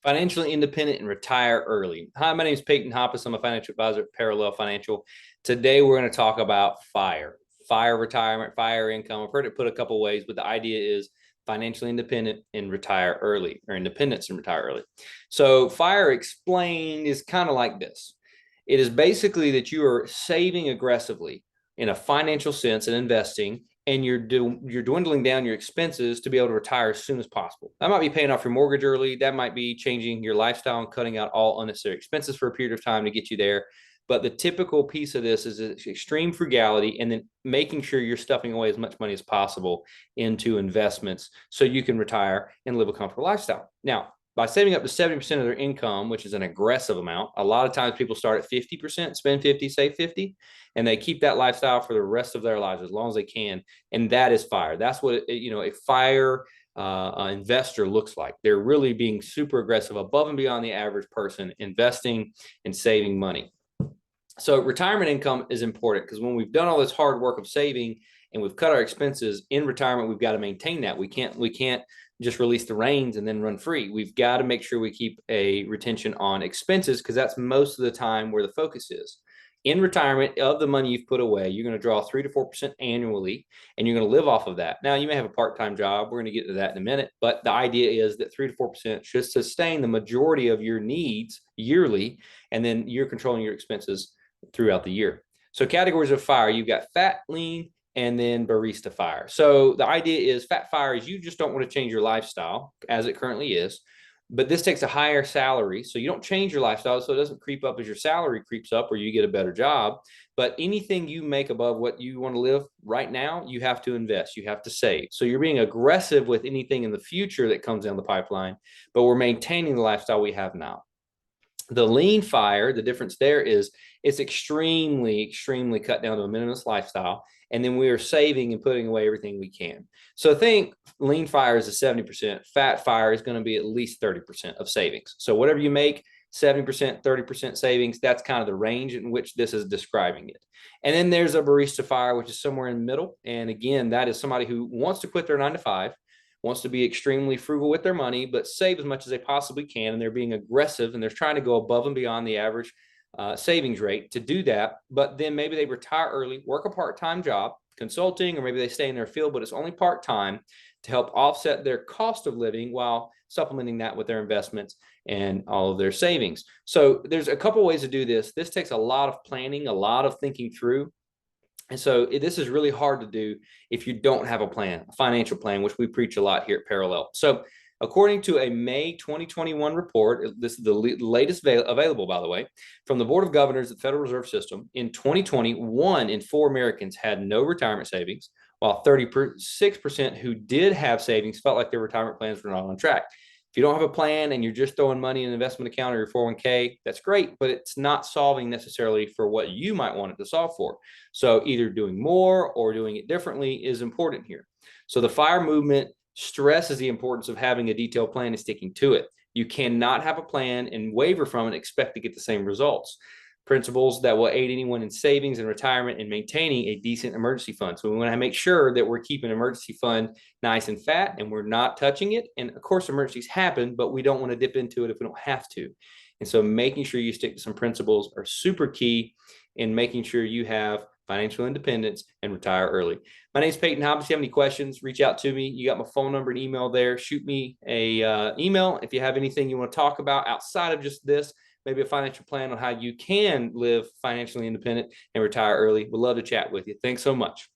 Financially independent and retire early. Hi, my name is Peyton Hoppus. I'm a financial advisor at Parallel Financial. Today, we're going to talk about FIRE retirement, FIRE income. I've heard it put a couple ways, but the idea is financially independent and retire early, or independence and retire early. So FIRE explained is kind of like this. It is basically that you are saving aggressively in a financial sense and investing, and you're dwindling down your expenses to be able to retire as soon as possible. That might be paying off your mortgage early. That might be changing your lifestyle and cutting out all unnecessary expenses for a period of time to get you there. But the typical piece of this is extreme frugality and then making sure you're stuffing away as much money as possible into investments so you can retire and live a comfortable lifestyle. Now, by saving up to 70% of their income, which is an aggressive amount, a lot of times people start at 50%, spend 50, save 50, and they keep that lifestyle for the rest of their lives as long as they can. And that is FIRE. That's what, a FIRE investor looks like. They're really being super aggressive above and beyond the average person, investing and saving money. So retirement income is important because when we've done all this hard work of saving and we've cut our expenses in retirement, we've got to maintain that. We can't just release the reins and then run free. We've got to make sure we keep a retention on expenses because that's most of the time where the focus is. In retirement, of the money you've put away, you're going to draw 3 to 4% annually, and you're going to live off of that. Now, you may have a part-time job. We're going to get to that in a minute, but the idea is that 3 to 4% should sustain the majority of your needs yearly, and then you're controlling your expenses throughout the year. So categories of FIRE, you've got fat, lean, and then barista FIRE. So the idea is fat FIRE is you just don't want to change your lifestyle as it currently is, but this takes a higher salary. So you don't change your lifestyle so it doesn't creep up as your salary creeps up or you get a better job. But anything you make above what you want to live right now, you have to invest, you have to save. So you're being aggressive with anything in the future that comes down the pipeline, but we're maintaining the lifestyle we have now. The lean FIRE, the difference there is it's extremely cut down to a minimalist lifestyle. And then we are saving and putting away everything we can. So think lean FIRE is a 70%, fat FIRE is going to be at least 30% of savings. So whatever you make, 70%, 30% savings, that's kind of the range in which this is describing it. And then there's a barista FIRE, which is somewhere in the middle. And again, that is somebody who wants to quit their 9 to 5, wants to be extremely frugal with their money, but save as much as they possibly can. And they're being aggressive and they're trying to go above and beyond the average savings rate to do that. But then maybe they retire early, work a part-time job, consulting, or maybe they stay in their field, but it's only part-time to help offset their cost of living while supplementing that with their investments and all of their savings. So there's a couple ways to do this. This takes a lot of planning, a lot of thinking through. And so this is really hard to do if you don't have a plan, a financial plan, which we preach a lot here at Parallel. So according to a May 2021 report, this is the latest available, by the way, from the Board of Governors of the Federal Reserve System, in 2020, 1 in 4 Americans had no retirement savings, while 36% who did have savings felt like their retirement plans were not on track. If you don't have a plan and you're just throwing money in an investment account or your 401k, that's great, but it's not solving necessarily for what you might want it to solve for. So either doing more or doing it differently is important here. So the FIRE movement stresses the importance of having a detailed plan and sticking to it. You cannot have a plan and waver from it and expect to get the same results. Principles that will aid anyone in savings and retirement and maintaining a decent emergency fund. So we want to make sure that we're keeping an emergency fund nice and fat and we're not touching it. And of course, emergencies happen, but we don't want to dip into it if we don't have to. And so making sure you stick to some principles are super key in making sure you have financial independence and retire early. My name is Peyton Hobbs. If you have any questions, reach out to me. You got my phone number and email there. Shoot me a email if you have anything you want to talk about outside of just this, maybe a financial plan on how you can live financially independent and retire early. We'd love to chat with you. Thanks so much.